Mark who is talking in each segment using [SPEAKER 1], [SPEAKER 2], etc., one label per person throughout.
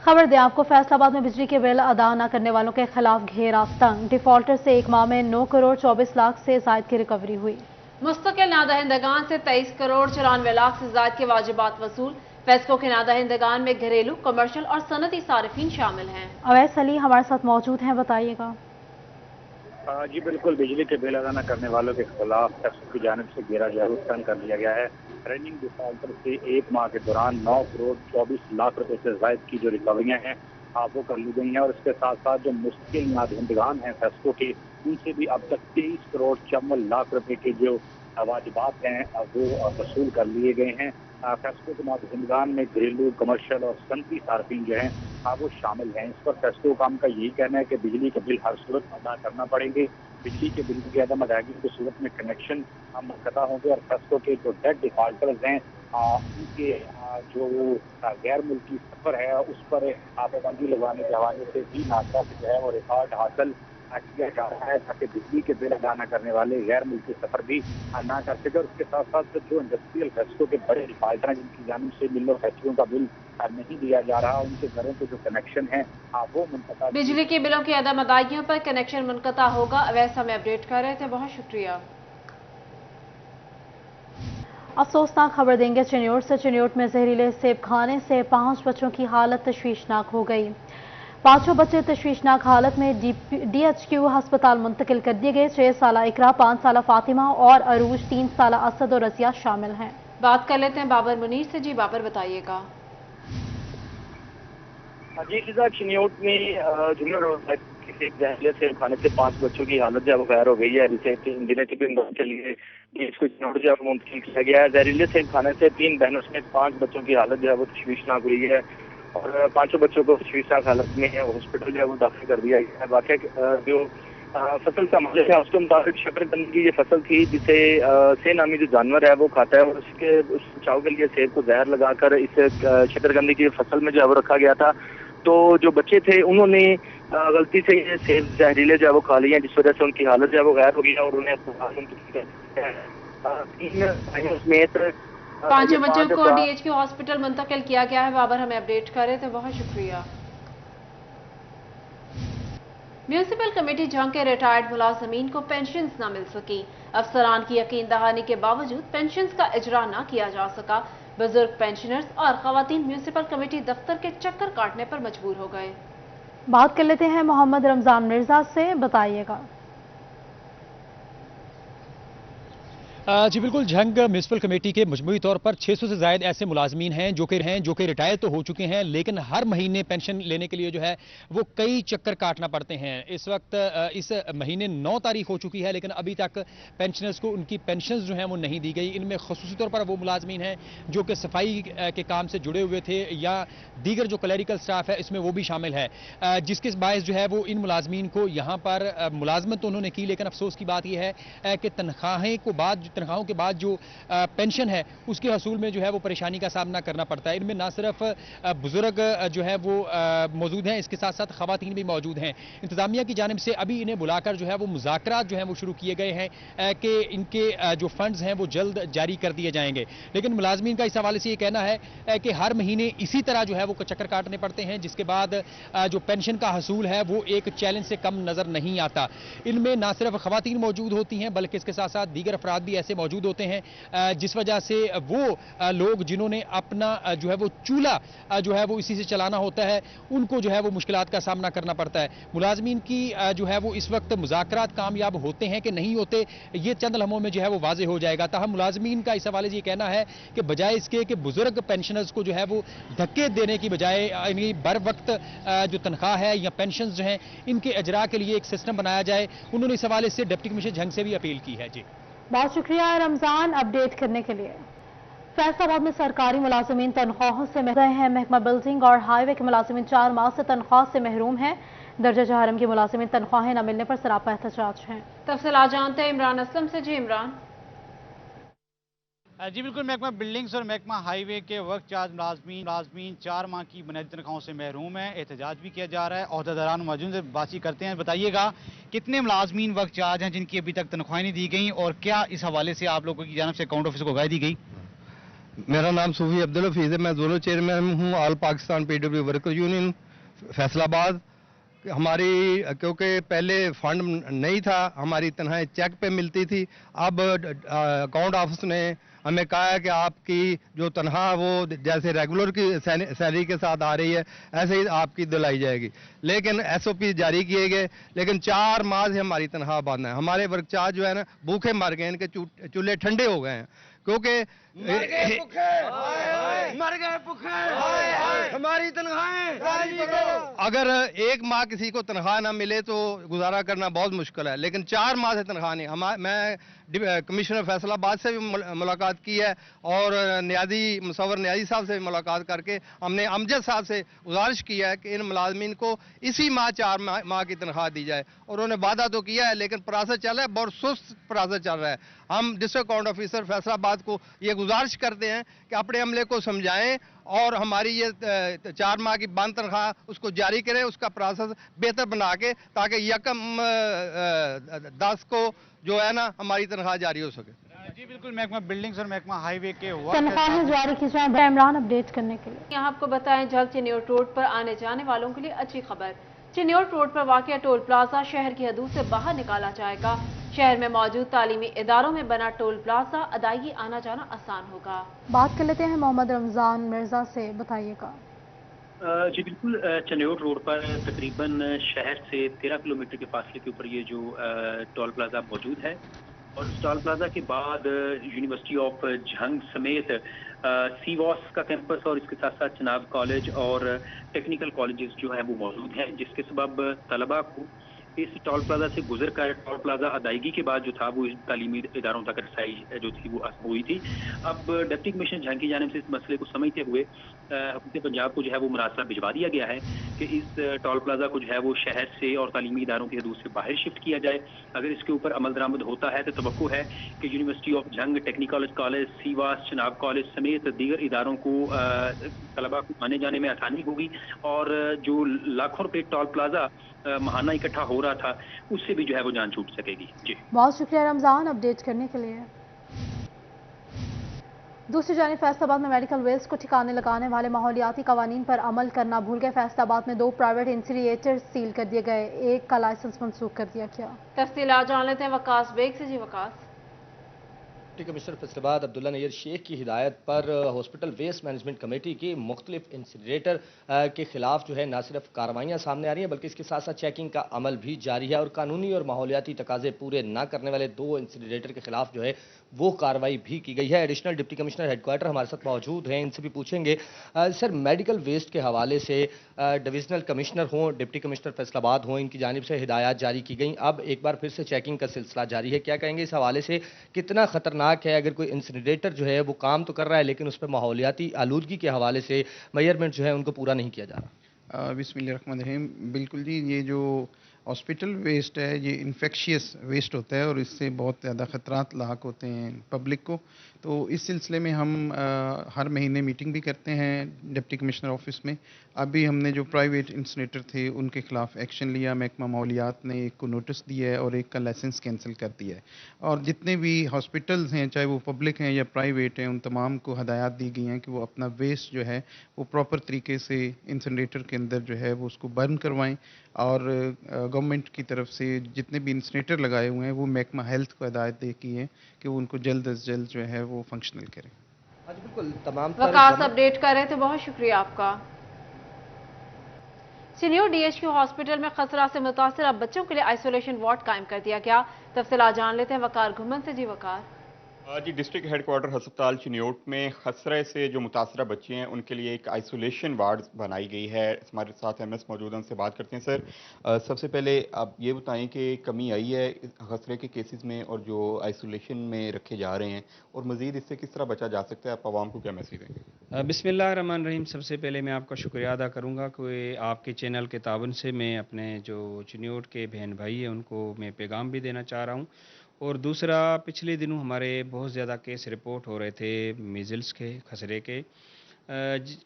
[SPEAKER 1] खबर दें आपको, फैसलाबाद में बिजली के बिल अदा न करने वालों के खिलाफ घेरा तंग। डिफॉल्टर से एक माह में 9 करोड़ 24 लाख से जायद की रिकवरी हुई।
[SPEAKER 2] मुस्तकिल नादहिंदगान से 23 करोड़ 94 लाख से जायद के वाजिबात वसूल। फेस्को के नादहिंदगान में घरेलू, कमर्शियल और सनती सारिफीन शामिल हैं।
[SPEAKER 1] अवैस अली हमारे साथ मौजूद हैं, बताइएगा।
[SPEAKER 3] जी बिल्कुल, बिजली के बिल अदा न करने वालों के खिलाफ फेस्को की जानिब से घेरा जरूर तंग कर दिया गया है। रनिंग डिफॉल्टर से एक माह के दौरान 9 करोड़ 24 लाख रुपए से जायद की जो रिकवरियां हैं वो कर ली गई हैं, और इसके साथ साथ जो मुश्किल नादहिंदगान हैं फेस्को के, उनसे भी अब तक 23 करोड़ 54 लाख रुपए के जो वाजिबात हैं वो वसूल कर लिए गए हैं। फेस्को के नादहिंदगान में घरेलू, कमर्शियल और सनती सार्फिन जो हैं वो शामिल हैं। इस पर फेस्को काम का यही कहना है कि बिजली के बिल हर सूरत अदा करना पड़ेंगे। बिजली के बिल की अदम अदायगी की सूरत में कनेक्शन मुनक़ता होंगे, और फेस्को के जो डेट डिफॉल्टर्स हैं उनके जो गैर मुल्की सफर है उस पर पाबंदी लगाने के हवाले से भी नासा से जो है वो रिकॉर्ड हासिल किया जा रहा है, ताकि बिजली के बिल अदा न करने वाले गैर मुल्की सफर भी ना कर सके। और उसके साथ साथ जो इंडस्ट्रियल फेस्को के बड़े डिफॉल्टर हैं जिनकी जानिब से मिलों फैक्ट्रियों का बिल नहीं दिया जा रहा, उनके घरों के जो कनेक्शन है वो मुनक़ता।
[SPEAKER 2] बिजली के बिलों की अदम अदायगियों पर कनेक्शन मुनक़ता होगा। अवैस हमें अपडेट कर रहे थे, बहुत शुक्रिया।
[SPEAKER 1] अफसोसनाक खबर देंगे चिन्योट से। चिन्योट में जहरीले सेब खाने से 5 बच्चों की हालत तशवीशनाक हो गई। 5 बच्चे तशवीशनाक हालत में DHQ अस्पताल मुंतकिल कर दिए गए। 6 साला इकरा, 5 साला फातिमा और अरूज, 3 साला असद और रसिया शामिल हैं।
[SPEAKER 2] बात कर लेते हैं बाबर मुनीर से। जी बाबर, बताइएगा।
[SPEAKER 3] जी चिन्योट में जुमला रोड जहरीले सेब खाने से 5 बच्चों की हालत जो है वो गैर हो गई है, जिसे 3 दिन के लिए इसको चिन्योट जो है मुंतकिल किया गया है। जहरीले सेब खाने से 3 बहनों समेत 5 बच्चों की हालत जो है वो तशवीशनाक हुई है, और 5 बच्चों को तशवीशनाक हालत में हॉस्पिटल जो है वो दाखिल कर दिया गया है। वाकई जो फसल का मालिक है उसके मुताबिक शकरकंदी की ये फसल थी, जिसे से नामी जो जानवर है वो खाता है, और उसके बचाव के लिए सेब को जहर लगाकर इस शकरकंदी की फसल में जो है वो रखा गया था। तो जो बच्चे थे उन्होंने गलती से ये सेब जहरीले जो है वो खा लिए, जिस वजह से उनकी हालत जो है वो गैर हो गई है, और उन्हें
[SPEAKER 2] 5 बच्चों को DHQ हॉस्पिटल मुंतकिल किया गया है। बाबर हमें अपडेट कर रहे थे, बहुत शुक्रिया। म्यूनिसिपल कमेटी झंग के रिटायर्ड मुलाजमीन को पेंशन न मिल सकी। अफसरान की यकीन दहानी के बावजूद पेंशन का इजरा न किया जा सका। बुजुर्ग पेंशनर्स और खवातीन म्यूनिसिपल कमेटी दफ्तर के चक्कर काटने पर मजबूर हो गए।
[SPEAKER 1] बात कर लेते हैं मोहम्मद रमजान मिर्जा से, बताइएगा।
[SPEAKER 4] जी बिल्कुल, झंग म्यूनिसिपल कमेटी के मजमूई तौर पर 600 से ज़ायद ऐसे मुलाजमीन हैं जो कि रिटायर तो हो चुके हैं, लेकिन हर महीने पेंशन लेने के लिए जो है वो कई चक्कर काटना पड़ते हैं। इस वक्त इस महीने 9 तारीख हो चुकी है, लेकिन अभी तक पेंशनर्स को उनकी पेंशन जो हैं वो नहीं दी गई। इनमें खसूसी तौर पर वो मुलाजमीन हैं जो कि सफाई के काम से जुड़े हुए थे, या दीगर जो क्लरिकल स्टाफ है इसमें वो भी शामिल है, जिसके बायस जो है वो इन मुलाजमीन को यहाँ पर मुलाजमत तो उन्होंने की, लेकिन अफसोस की बात यह है कि तनख्वाहों के बाद जो पेंशन है उसके हसूल में जो है वो परेशानी का सामना करना पड़ता है। इनमें ना सिर्फ बुजुर्ग जो है वो मौजूद हैं, इसके साथ साथ खवातीन भी मौजूद हैं। इंतजामिया की जानिब से अभी इन्हें बुलाकर जो है वो मुज़ाकरात जो है वो शुरू किए गए हैं कि इनके जो फंड्स हैं वो जल्द जारी कर दिए जाएंगे, लेकिन मुलाजमीन का इस हवाले से ये कहना है कि हर महीने इसी तरह जो है वो चक्कर काटने पड़ते हैं, जिसके बाद जो पेंशन का हसूल है वो एक चैलेंज से कम नजर नहीं आता। इनमें ना सिर्फ खवातीन मौजूद होती हैं, बल्कि इसके साथ साथ दीगर अफराद भी ऐसे मौजूद होते हैं जिस वजह से वो लोग जिन्होंने अपना जो है वो चूल्हा जो है वो इसी से चलाना होता है, उनको जो है वो मुश्किलात का सामना करना पड़ता है। मुलाजमीन की जो है वो इस वक्त मुज़ाकरात कामयाब होते हैं कि नहीं होते, ये चंद लम्हों में जो है वो वाजे हो जाएगा। ताहम मुलाजमीन का इस हवाले से ये कहना है कि बजाय इसके कि बुजुर्ग पेंशनर्स को जो है वो धक्के देने की बजाय यानी बर वक्त जो तनख्वाह है या पेंशन जो है इनके अजरा के लिए एक सिस्टम बनाया जाए। उन्होंने इस हवाले से डिप्टी कमिश्नर झंग से भी अपील की है। जी
[SPEAKER 1] बहुत शुक्रिया रमजान अपडेट करने के लिए। फैसलाबाद में सरकारी मुलाजमीन तनख्वाहों से महरूम हैं। महकमा बिल्डिंग और हाईवे के मुलाजमीन 4 माह से तनख्वाह से महरूम हैं। दर्जा जहरम की मुलाजमीन तनख्वाहें न मिलने पर सरापा एहतजाज हैं।
[SPEAKER 2] तफसीलात जानते हैं इमरान असलम से। जी इमरान।
[SPEAKER 5] जी बिल्कुल, महकमा बिल्डिंग्स और महकमा हाईवे के वर्क चार्ज मुलाजमीन 4 माह की बुनियादी तनख्वाहों से महरूम है। एहतजाज भी किया जा रहा है। ओहदेदारान मौजूद से बातचीत करते हैं। बताइएगा कितने मुलाजमीन वर्क चार्ज हैं जिनकी अभी तक तनख्वाहें नहीं दी गई, और क्या इस हवाले से आप लोगों की जानिब से अकाउंट ऑफिस को राय दी गई?
[SPEAKER 6] मेरा नाम सूफी अब्दुल हफीज़ है। मैं जोनल चेयरमैन हूँ all Pakistan PW worker union Faisalabad. हमारी क्योंकि पहले फंड नहीं था, हमारी तनख्वाहें चेक पे मिलती थी। अब अकाउंट ऑफिस ने हमें कहा है कि आपकी जो तनख्वाह वो जैसे रेगुलर की सैलरी के साथ आ रही है ऐसे ही आपकी दिलाई जाएगी। लेकिन एसओपी जारी किए गए, लेकिन 4 माह से हमारी तनख्वाह बंद है। हमारे वर्क चार्ज जो है ना भूखे मर गए, इनके चूल्हे ठंडे हो गए हैं क्योंकि मर गए भूखे हमारी तनख्वाहें। अगर 1 माह किसी को तनख्वाह ना मिले तो गुजारा करना बहुत मुश्किल है, लेकिन 4 माह से तनख्वाह नहीं। मैं कमिश्नर फैसलाबाद से भी मुलाकात की है और मुसव्वर न्याजी साहब से भी मुलाकात करके हमने अमजद साहब से गुजारिश किया है कि इन मुलाजमीन को इसी माह 4 माह की तनख्वाह दी जाए, और उन्होंने वादा तो किया है लेकिन प्रोसेस चल रहा है, बहुत सुस्त प्रोसेस चल रहा है। हम डिस्ट्रिक्ट अकाउंट ऑफिसर फैसलाबाद को ये गुजारिश करते हैं कि अपने अमले को समझाएं और हमारी ये 4 माह की बंद तनख्वाह उसको जारी करें, उसका प्रोसेस बेहतर बना के, ताकि 1/10 को जो है ना हमारी तनख्वाह जारी हो सके।
[SPEAKER 5] जी बिल्कुल, महकमा बिल्डिंग्स और महकमा हाईवे के
[SPEAKER 1] तनख्वाहें जारी की जाए। इमरान अपडेट करने के लिए
[SPEAKER 2] यहाँ आपको बताएं, जल्द चिन्योट रोड पर आने जाने वालों के लिए अच्छी खबर। चिन्योट रोड पर वाक़िया टोल प्लाजा शहर की हदूद से बाहर निकाला जाएगा। शहर में मौजूद तालीमी इदारों में बना टोल प्लाजा, अदायगी आना जाना आसान होगा।
[SPEAKER 1] बात कर लेते हैं मोहम्मद रमजान मिर्जा से, बताइएगा।
[SPEAKER 7] जी बिल्कुल, चिन्योट रोड पर तकरीबन शहर से 13 किलोमीटर के फासले के ऊपर ये जो टोल प्लाजा मौजूद है, और इस टोल प्लाजा के बाद यूनिवर्सिटी ऑफ झंग समेत सीवॉस का कैंपस और इसके साथ साथ चनाब कॉलेज और टेक्निकल कॉलेजेस जो है वो मौजूद हैं, जिसके सबब तलबा को इस टोल प्लाजा से गुजर कर टोल प्लाजा अदायगी के बाद जो था वो तालीमी इदारों तक रसाई जो थी वो हुई थी। अब डिप्टी कमिश्नर झंग की जानिब से इस मसले को समझते हुए हुकूमत पंजाब को जो है वो मुरासला भिजवा दिया गया है कि इस टोल प्लाजा को जो है वो शहर से और तालीमी इदारों की हदूद से बाहर शिफ्ट किया जाए। अगर इसके ऊपर अमल दरामद होता है तो तवक्को है कि university of Jhang, technical college, सीवास, चनाब कॉलेज समेत दीगर इदारों को तलबा को आने जाने में आसानी होगी, और जो लाखों रुपये टोल प्लाजा महाना इकट्ठा हो रहा था उससे भी जो है वो जान छूट सकेगी। जी
[SPEAKER 1] बहुत शुक्रिया रमजान अपडेट करने के लिए। दूसरी जानिब फैसलाबाद में मेडिकल वेस्ट को ठिकाने लगाने वाले माहौलियाती कवानीन पर अमल करना भूल गए। फैसलाबाद में 2 प्राइवेट इंसिनरेटर सील कर दिए गए, 1 का लाइसेंस मंसूख कर दिया गया।
[SPEAKER 2] तफसीलात जान लेते हैं वकास बेग से। जी वकास।
[SPEAKER 8] डिप्टी कमिश्नर फैसलाबाद अब्दुल्ला नैयर शेख की हिदायत पर हॉस्पिटल वेस्ट मैनेजमेंट कमेटी की मुख्तलिफ इंसिनरेटर के खिलाफ जो है न सिर्फ कार्रवाइयाँ सामने आ रही हैं बल्कि इसके साथ साथ चेकिंग का अमल भी जारी है, और कानूनी और माहौलियाती तकाजे पूरे न करने वाले 2 इंसिनरेटर के खिलाफ जो है वो कार्रवाई भी की गई है। एडिशनल डिप्टी कमिश्नर हेडक्वार्टर हमारे साथ मौजूद हैं, इनसे भी पूछेंगे। सर, मेडिकल वेस्ट के हवाले से डिविजनल कमिश्नर हों, डिप्टी कमिश्नर फैसलाबाद हों, इनकी जानिब से हिदायत जारी की गई, अब एक बार फिर से चेकिंग का सिलसिला जारी है। क्या कहेंगे इस हवाले से, कितना खतरनाक है अगर कोई इंसिनरेटर जो है वो काम तो कर रहा है लेकिन उस पर माहौलियाती आलूदगी के हवाले से मेजरमेंट जो है उनको पूरा नहीं किया जा रहा?
[SPEAKER 9] बिस्मिल्लाहिर्रहमानिर्रहीम। बिल्कुल जी, ये जो हॉस्पिटल वेस्ट है ये इन्फेक्शियस वेस्ट होता है और इससे बहुत ज़्यादा ख़तरात लाक होते हैं पब्लिक को। तो इस सिलसिले में हम हर महीने मीटिंग भी करते हैं डिप्टी कमिश्नर ऑफिस में। अभी हमने जो प्राइवेट इंसिनरेटर थे उनके खिलाफ एक्शन लिया। महकमा माहौलियात ने एक को नोटिस दिया है और एक का लाइसेंस कैंसिल कर दिया है। और जितने भी हॉस्पिटल्स हैं, चाहे वो पब्लिक हैं या प्राइवेट हैं, उन तमाम को हदायत दी गई हैं कि वो अपना वेस्ट जो है वो प्रॉपर तरीके से इंसिनरेटर के अंदर जो है वो उसको बर्न करवाएं। और गवर्नमेंट की तरफ से जितने भी इंसिनरेटर लगाए हुए हैं वो महकमा हेल्थ को हदायत दे की है कि वो उनको जल्द अज जल्द जो है वो फंक्शनल करें।
[SPEAKER 8] हाँ जी बिल्कुल, तमाम
[SPEAKER 2] वकास अपडेट कर रहे थे, बहुत शुक्रिया आपका। सीनियर डीएचक्यू हॉस्पिटल में खसरा से मुतासिर अब बच्चों के लिए आइसोलेशन वार्ड कायम कर दिया गया। तफसीलात जान लेते हैं वकार घुमन से। जी वकार।
[SPEAKER 10] जी, डिस्ट्रिक्ट हेडक्वार्टर हस्पताल चिन्योट में खसरे से जो मुतासरा बच्चे हैं उनके लिए एक आइसोलेशन वार्ड बनाई गई है। हमारे साथ एमएस मौजूद हैं, उनसे बात करते हैं। सर, सबसे पहले आप ये बताएं कि कमी आई है खसरे के केसेस में और जो आइसोलेशन में रखे जा रहे हैं, और मज़ीद इससे किस तरह बचा जा सकता है, आप आवाम को क्या मैसेज देंगे?
[SPEAKER 11] बिस्मिल्लाहिर्रहमानिर्रहीम। सबसे पहले मैं आपका शुक्रिया अदा करूँगा कि आपके चैनल के तावन से मैं अपने जो चिन्योट के बहन भाई हैं उनको मैं पैगाम भी देना चाह रहा हूँ। और दूसरा, पिछले दिनों हमारे बहुत ज़्यादा केस रिपोर्ट हो रहे थे मीज़ल्स के, खसरे के,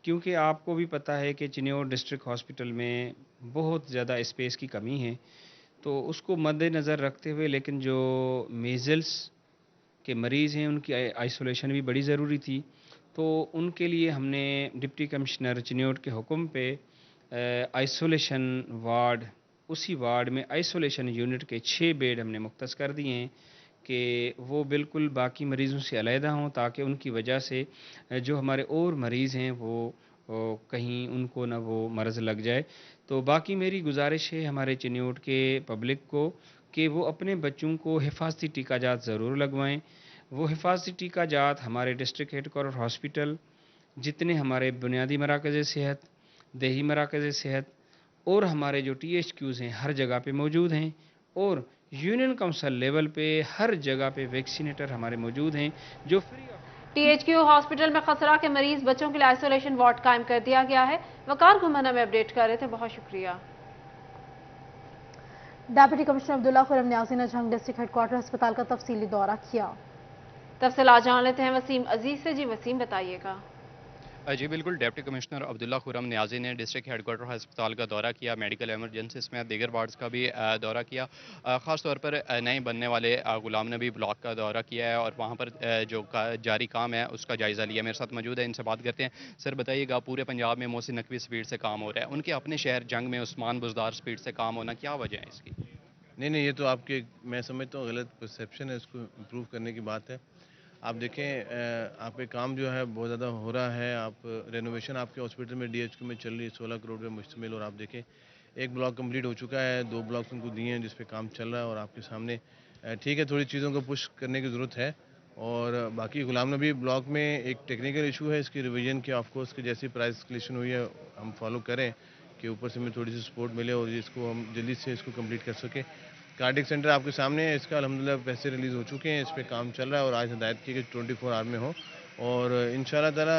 [SPEAKER 11] क्योंकि आपको भी पता है कि चिन्योट डिस्ट्रिक्ट हॉस्पिटल में बहुत ज़्यादा स्पेस की कमी है, तो उसको मद्देनज़र रखते हुए लेकिन जो मीज़ल्स के मरीज़ हैं उनकी आइसोलेशन भी बड़ी ज़रूरी थी। तो उनके लिए हमने डिप्टी कमिश्नर चिन्योट के हुक्म पे आइसोलेशन वार्ड, उसी वार्ड में आइसोलेशन यूनिट के 6 बेड हमने मुख्तस कर दिए हैं कि वो बिल्कुल बाकी मरीज़ों से अलहदा हों, ताकि उनकी वजह से जो हमारे और मरीज़ हैं वो कहीं उनको ना वो मर्ज़ लग जाए। तो बाकी मेरी गुजारिश है हमारे चिन्योट के पब्लिक को कि वो अपने बच्चों को हिफाजती टीका जात ज़रूर लगवाएं। वो हिफाजती टीका जात हमारे डिस्ट्रिक्ट हेडक्वार्टर हॉस्पिटल, जितने हमारे बुनियादी मराकज़ सेहत, देही मराकज़ सेहत और हमारे जो THQs हैं हर जगह पे मौजूद हैं, और यूनियन काउंसिल लेवल पे हर जगह पे वैक्सीनेटर हमारे मौजूद हैं जो फ्री
[SPEAKER 2] THQ हॉस्पिटल में खसरा के मरीज बच्चों के लिए आइसोलेशन वार्ड कायम कर दिया गया है। वकार घुमाना में अपडेट कर रहे थे, बहुत शुक्रिया।
[SPEAKER 1] डेप्यूटी कमिश्नर अब्दुल्ला खुरम न्याजी ने झंग डिस्ट्रिक्ट हेडक्वार्टर अस्पताल का तफसीली दौरा किया।
[SPEAKER 2] तफसीलात जान लेते हैं वसीम अजीज से। जी वसीम, बताइएगा।
[SPEAKER 12] जी बिल्कुल, डिप्टी कमिश्नर अब्दुल्ला खुरम न्याजी ने डिस्ट्रिक्ट हेडक्वार्टर अस्पताल का दौरा किया, मेडिकल एमरजेंसीज में दीगर वार्ड्स का भी दौरा किया। ख़ास तौर पर नए बनने वाले गुलाम नबी ब्लॉक का दौरा किया है और वहाँ पर जो जारी काम है उसका जायज़ा लिया। मेरे साथ मौजूद है, इनसे बात करते हैं। सर बताइएगा, पूरे पंजाब में मोहसिन नकवी स्पीड से काम हो रहा है, उनके अपने शहर जंग में उस्मान बुज़दार स्पीड से काम होना, क्या वजह है इसकी?
[SPEAKER 13] नहीं, ये तो आपके, मैं समझता हूँ, गलत परसेप्शन है, इसको इम्प्रूव करने की बात है। आप देखें, आप पे काम जो है बहुत ज़्यादा हो रहा है। आप रेनोवेशन आपके हॉस्पिटल में DHQ में चल रही है, 16 करोड़ पे मुश्तमिल, और आप देखें एक ब्लॉक कंप्लीट हो चुका है, 2 ब्लॉक्स उनको दिए हैं जिस पे काम चल रहा है। और आपके सामने ठीक है, थोड़ी चीज़ों को पुश करने की ज़रूरत है। और बाकी गुलाम नबी ब्लॉक में एक टेक्निकल इशू है, इसकी रिवीजन की ऑफकोर्स की जैसी प्राइस एस्केलेशन हुई है हम फॉलो करें कि ऊपर से हमें थोड़ी सी सपोर्ट मिले और इसको हम जल्दी से इसको कंप्लीट कर सकें। कार्डिक सेंटर आपके सामने है, इसका अल्हम्दुलिल्लाह पैसे रिलीज़ हो चुके हैं, इस पे काम चल रहा है और आज हिदायत की कि 24 आवर में हो। और इंशाल्लाह ताला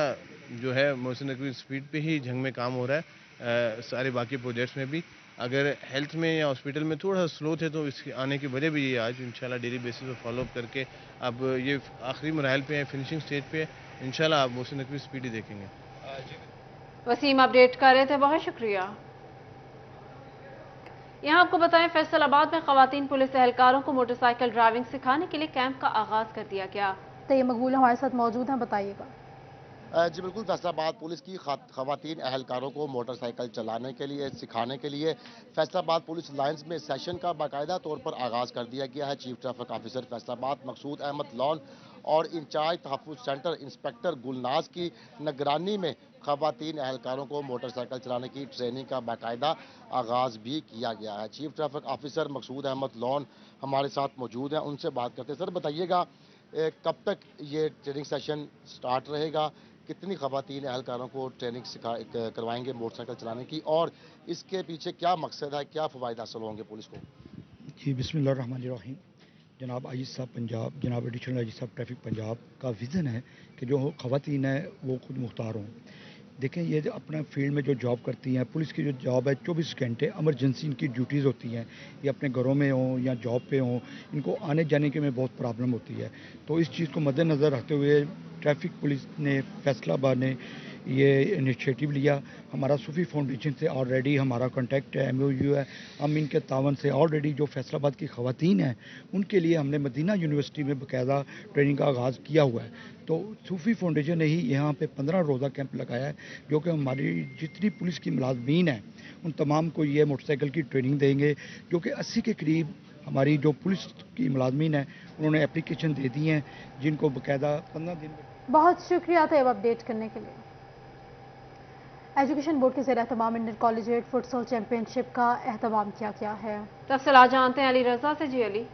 [SPEAKER 13] जो है मोहसिन नकवी स्पीड पे ही झंग में काम हो रहा है। सारे बाकी प्रोजेक्ट्स में भी अगर हेल्थ में या हॉस्पिटल में थोड़ा स्लो थे तो इसके आने की वजह भी ये आज इंशाल्लाह डेली बेसिस पर फॉलोअप करके अब ये आखिरी मराहल पे है, फिनिशिंग स्टेज पे है, इंशाल्लाह आप मोहसिन नकवी स्पीड ही देखेंगे।
[SPEAKER 2] वसीम अपडेट कर रहे थे, बहुत शुक्रिया। यहाँ आपको बताएं, फैसलाबाद में खवातीन पुलिस एहलकारों को मोटरसाइकिल ड्राइविंग सिखाने के लिए कैंप का आगाज कर दिया गया।
[SPEAKER 1] तो ये मकबूल हमारे साथ मौजूद हैं, बताइएगा।
[SPEAKER 14] जी बिल्कुल, फैसलाबाद पुलिस की खवातीन एहलकारों को मोटरसाइकिल चलाने के लिए, सिखाने के लिए फैसलाबाद पुलिस लाइन्स में सेशन का बाकायदा तौर पर आगाज़ कर दिया गया है। चीफ ट्रैफिक ऑफिसर फैसलाबाद मकसूद अहमद लॉन और इंचार्ज तहफ़्फ़ुज़ सेंटर इंस्पेक्टर गुलनाज की निगरानी में खवातीन एहलकारों को मोटरसाइकिल चलाने की ट्रेनिंग का बाकायदा आगाज़ भी किया गया है। चीफ ट्रैफिक ऑफिसर मकसूद अहमद लॉन हमारे साथ मौजूद हैं, उनसे बात करते हैं। सर बताइएगा, कब तक ये ट्रेनिंग सेशन स्टार्ट रहेगा, कितनी खवातीन एहलकारों को ट्रेनिंग करवाएंगे मोटरसाइकिल चलाने की, और इसके पीछे क्या मकसद है, क्या फ़वाइद हासिल होंगे पुलिस को?
[SPEAKER 15] जी बिस्मिल्लाहिर्रहमानिर्रहीम। जनाब आईजी साहब पंजाब, जनाब एडिशनल आईजी साहब ट्रैफिक पंजाब का विज़न है कि जो खवातीन है वो खुद मुख्तार हों। देखें, ये अपना फील्ड में जो जॉब करती हैं, पुलिस की जो जॉब है 24 घंटे एमरजेंसी इनकी ड्यूटीज़ होती हैं, ये अपने घरों में हों या जॉब पे हों, इनको आने जाने के में बहुत प्रॉब्लम होती है। तो इस चीज़ को मद्देनज़र रखते हुए ट्रैफिक पुलिस ने, फैसलाबाद ने ये इनिशिएटिव लिया। हमारा सूफी फाउंडेशन से ऑलरेडी हमारा कॉन्टैक्ट है, MOU है। हम इनके तावन से ऑलरेडी जो फैसलाबाद की खवातीन हैं उनके लिए हमने मदीना यूनिवर्सिटी में बाकायदा ट्रेनिंग का आगाज़ किया हुआ है। तो सूफी फाउंडेशन ने ही यहाँ पे 15 रोज़ा कैंप लगाया है, जो कि हमारी जितनी पुलिस की मुलाजमीन हैं उन तमाम को ये मोटरसाइकिल की ट्रेनिंग देंगे, जो कि 80 के करीब हमारी जो पुलिस की मुलाजमीन है उन्होंने एप्लीकेशन दे दी हैं, जिनको बाकायदा 15 दिन।
[SPEAKER 1] बहुत शुक्रिया तैयब अपडेट करने के लिए। एजुकेशन बोर्ड के ज़ेर एहतमाम इंटर कॉलेजिएट फुटसॉल चैंपियनशिप का एहतमाम किया गया है।
[SPEAKER 2] तफसीलात जानते हैं अली रजा से। जी अली।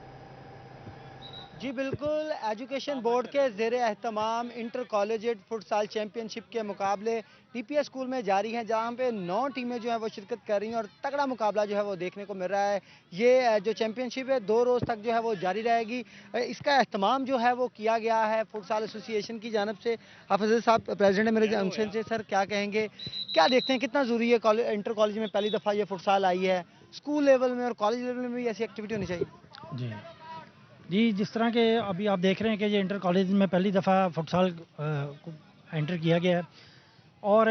[SPEAKER 16] जी बिल्कुल, एजुकेशन बोर्ड के ज़ेर एहतमाम इंटर कॉलेजिएट फुटसाल चैंपियनशिप के मुकाबले DPS स्कूल में जारी हैं, जहां पे 9 टीमें जो है वो शिरकत कर रही हैं और तगड़ा मुकाबला जो है वो देखने को मिल रहा है। ये जो चैंपियनशिप है 2 रोज़ तक जो है वो जारी रहेगी। इसका एहतमाम जो है वो किया गया है फुटसाल एसोसिएशन की जानब से। हाफिज़ साहब प्रेसिडेंट मेरे जंक्शन से, सर क्या कहेंगे, क्या देखते हैं कितना ज़रूरी है इंटर कॉलेज में पहली दफ़ा ये फुटसाल आई है, स्कूल लेवल में और कॉलेज लेवल में भी ऐसी एक्टिविटी होनी चाहिए?
[SPEAKER 17] जी, जिस तरह के अभी आप देख रहे हैं कि ये इंटर कॉलेज में पहली दफ़ा फुटसाल एंटर किया गया है और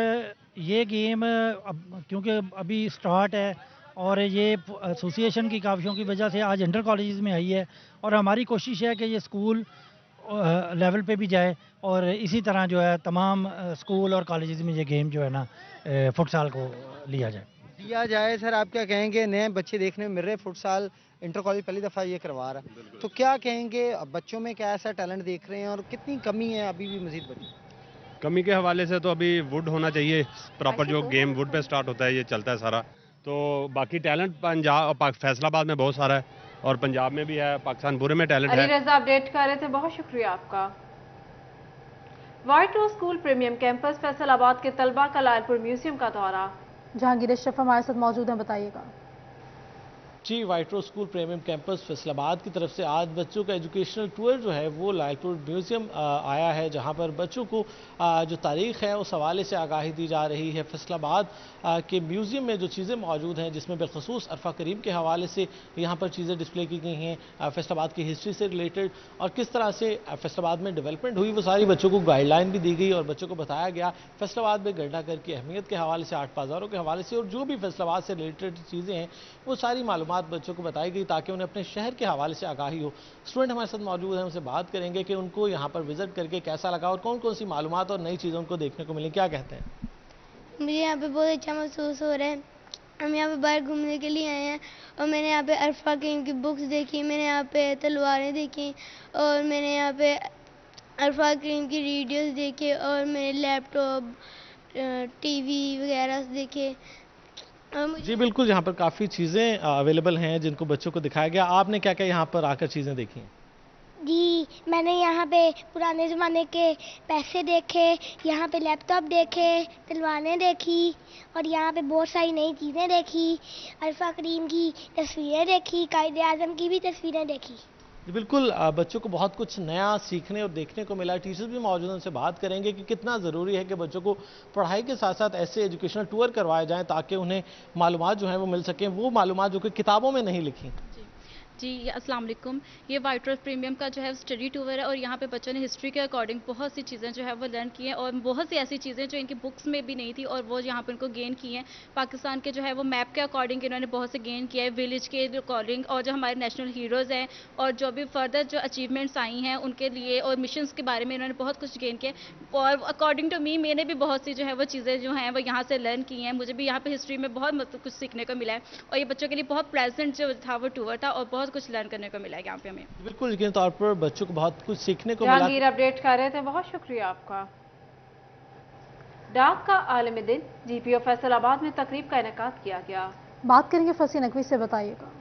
[SPEAKER 17] ये गेम अब क्योंकि अभी स्टार्ट है और ये एसोसिएशन की काविशों की वजह से आज इंटर कॉलेज में आई है और हमारी कोशिश है कि ये स्कूल लेवल पे भी जाए और इसी तरह जो है तमाम स्कूल और कॉलेजेस में ये गेम जो है ना फुटसाल को लिया जाए।
[SPEAKER 16] सर आप क्या कहेंगे, नए बच्चे देखने में मिल रहे, फुटसाल इंटर कॉलेज पहली दफ़ा ये करवा रहा है, तो क्या कहेंगे बच्चों में क्या ऐसा टैलेंट देख रहे हैं और कितनी कमी है अभी भी मजीद बची?
[SPEAKER 18] कमी के हवाले से तो अभी वुड होना चाहिए प्रॉपर, जो गेम वुड पे स्टार्ट होता है ये चलता है सारा। तो बाकी टैलेंट पंजाब फैसलाबाद में बहुत सारा है और पंजाब में भी है, पाकिस्तान पूरे में टैलेंट है।
[SPEAKER 2] अली रजा अपडेट कर रहे थे, बहुत शुक्रिया आपका। व्हाइट रोज स्कूल प्रीमियम कैंपस फैसलाबाद के तलबा का लालपुर म्यूजियम का दौरा।
[SPEAKER 1] जहांगीर अशरफ हमारे साथ मौजूद हैं, बताइएगा।
[SPEAKER 19] जी, व्हाइट रोज स्कूल प्रीमियम कैंपस फैसलाबाद की तरफ से आज बच्चों का एजुकेशनल टूर जो है वो लालपुर म्यूज़ियम आया है, जहां पर बच्चों को जो तारीख़ है उस हवाले से आगाही दी जा रही है। फैसलाबाद के म्यूज़ियम में जो चीज़ें मौजूद हैं, जिसमें बिलखसूस अरफा करीम के हवाले से यहाँ पर चीज़ें डिस्प्ले की गई हैं, फैसलाबाद की हिस्ट्री से रिलेटेड और किस तरह से फैसलाबाद में डेवलपमेंट हुई, वो सारी बच्चों को गाइडलाइन भी दी गई और बच्चों को बताया गया फैसलाबाद में गंडाघर की अहमियत के हवाले से, 8 बाज़ारों के हवाले से और जो भी फैसलाबाद से रिलेटेड चीज़ें हैं वो सारी मालूमात बच्चों को बताई गई ताकि उन्हें अपने शहर के हवाले से आगाही हो। स्टूडेंट हमारे साथ मौजूद हैं, उनसे बात करेंगे कि उनको यहाँ पर विजिट करके कैसा लगा और कौन कौन सी मालूमात और नई चीज़ों को देखने को मिली, क्या कहते हैं?
[SPEAKER 20] मुझे यहाँ पे बहुत अच्छा महसूस हो रहा है। हम यहाँ पे बाहर घूमने के लिए आए हैं और मैंने यहाँ पे अरफा करीम की बुक्स देखी, मैंने यहाँ पे तलवारें देखी और मैंने यहाँ पे अरफा करीम की वीडियोस देखे और मेरे लैपटॉप टीवी वगैरह देखे।
[SPEAKER 19] जी बिल्कुल, यहाँ पर काफ़ी चीज़ें अवेलेबल हैं जिनको बच्चों को दिखाया गया। आपने क्या क्या यहाँ पर आकर चीज़ें देखी?
[SPEAKER 20] जी, मैंने यहाँ पे पुराने ज़माने के पैसे देखे, यहाँ पे लैपटॉप देखे, तलवारें देखी और यहाँ पे बहुत सारी नई चीज़ें देखी, अरफा करीम की तस्वीरें देखी, कायदे आज़म की भी तस्वीरें देखी।
[SPEAKER 19] बिल्कुल, बच्चों को बहुत कुछ नया सीखने और देखने को मिला। टीचर्स भी मौजूद हैं, उनसे बात करेंगे कि कितना ज़रूरी है कि बच्चों को पढ़ाई के साथ साथ ऐसे एजुकेशनल टूर करवाए जाएं ताकि उन्हें मालूमात जो हैं वो मिल सकें, वो मालूमात जो कि किताबों में नहीं लिखी।
[SPEAKER 21] जी अस्सलाम वालेकुम। ये व्हाइट रोज प्रीमियम का जो है स्टडी टूर है और यहाँ पे बच्चों ने हिस्ट्री के अकॉर्डिंग बहुत सी चीज़ें जो है वो लर्न की हैं और बहुत सी ऐसी चीज़ें जो इनकी बुक्स में भी नहीं थी और वो यहाँ पर इनको गेन की हैं। पाकिस्तान के जो है वो मैप के अकॉर्डिंग इन्होंने बहुत से गेन किया है, विलेज के अकॉर्डिंग और जो हमारे नेशनल हीरोज़ हैं और जो भी फर्दर जो अचीवमेंट्स आई हैं उनके लिए और मिशंस के बारे में इन्होंने बहुत कुछ गेन किया और अकॉर्डिंग टू मी मैंने भी बहुत सी जो है वो चीज़ें जो हैं वो यहाँ से लर्न की हैं। मुझे भी यहाँ पर हिस्ट्री में बहुत मतलब कुछ सीखने को मिला है और ये बच्चों के लिए बहुत प्लेजेंट जो था वो टूर था और बहुत कुछ लर्न करने को मिला है यहाँ पे हमें।
[SPEAKER 19] बिल्कुल, यकीन तौर पर बच्चों को बहुत कुछ सीखने को मिला।
[SPEAKER 2] जहांगीर अपडेट कर रहे थे, बहुत शुक्रिया आपका। डाक का आलमी दिन जीपीओ फैसलाबाद में तकरीब का इनेकाद किया गया।
[SPEAKER 1] बात करेंगे फसी नकवी से, बताइएगा।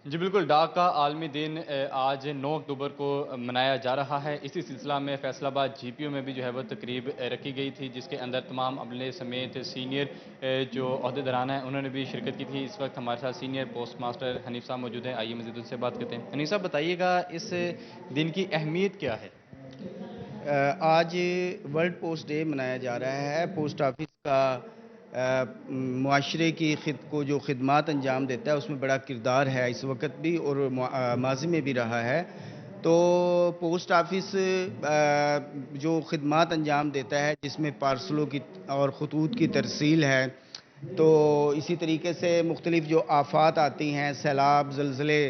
[SPEAKER 22] जी बिल्कुल, डाक का आलमी दिन आज 9 अक्टूबर को मनाया जा रहा है। इसी सिलसिला में फैसलाबाद जीपीओ में भी जो है वो तकरीब रखी गई थी जिसके अंदर तमाम अमले समेत सीनियर जो अहदेदारान हैं उन्होंने भी शिरकत की थी। इस वक्त हमारे साथ सीनियर पोस्ट मास्टर हनीफ साहब मौजूद हैं, आइए मज़ीद उनसे बात करते हैं। हनीफ साहब बताइएगा इस दिन की अहमियत क्या है?
[SPEAKER 23] आज वर्ल्ड पोस्ट डे मनाया जा रहा है। पोस्ट ऑफिस का मुआशरे की को जो खिदमात अंजाम देता है उसमें बड़ा किरदार है इस वक्त भी और माजी में भी रहा है। तो पोस्ट ऑफिस जो खिदमात अंजाम देता है जिसमें पार्सलों की और खतूत की तरसील है, तो इसी तरीके से मुख्तलिफ जो आफात आती हैं, सैलाब, ज़लज़ले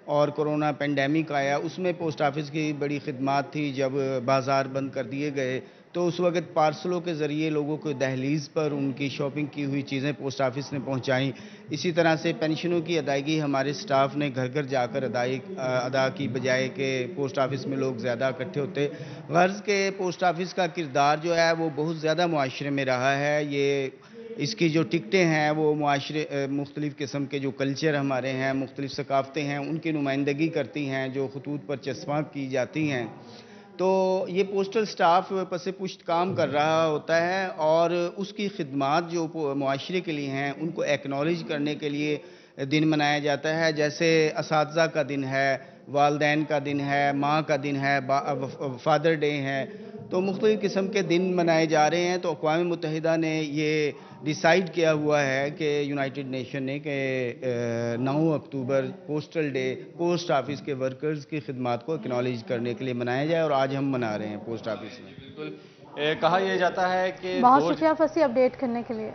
[SPEAKER 23] और कोरोना पेंडेमिक आया, उसमें पोस्ट ऑफिस की बड़ी खिदमात थी। जब बाज़ार बंद कर दिए गए तो उस वक्त पार्सलों के ज़रिए लोगों को दहलीज़ पर उनकी शॉपिंग की हुई चीज़ें पोस्ट ऑफिस ने पहुंचाई। इसी तरह से पेंशनों की अदायगी हमारे स्टाफ ने घर घर जाकर अदा की, बजाय कि पोस्ट ऑफिस में लोग ज़्यादा इकट्ठे होते। गर्ज़ के पोस्ट ऑफिस का किरदार जो है वो बहुत ज़्यादा मुआशरे में रहा है। ये इसकी जो टिकटें हैं वो मुआशरे मुख्तलिफ़ किस्म के जो कल्चर हमारे हैं, मुख्तलिफ़ सकाफ़तें हैं, उनकी नुमाइंदगी करती हैं जो खतूत पर चस्पा की जाती हैं। तो ये पोस्टल स्टाफ पसे पुश्त काम कर रहा होता है और उसकी खिदमात जो मुआशरे के लिए हैं उनको एक्नॉलेज करने के लिए दिन मनाया जाता है। जैसे असातिज़ा का दिन है, वालदैन का दिन है, माँ का दिन है, फादर डे है, तो मुख्तलिफ़ किस्म के दिन मनाए जा रहे हैं। तो अक़वाम मुत्तहिदा ने ये डिसाइड किया हुआ है कि यूनाइटेड नेशन ने कि 9 अक्टूबर पोस्टल डे पोस्ट ऑफिस के वर्कर्स की खिदमात को एक्नॉलेज करने के लिए मनाया जाए और आज हम मना रहे हैं पोस्ट ऑफिस में।
[SPEAKER 22] बिल्कुल, कहा यह जाता है कि
[SPEAKER 1] बहुत शुक्रिया फसी अपडेट करने के लिए।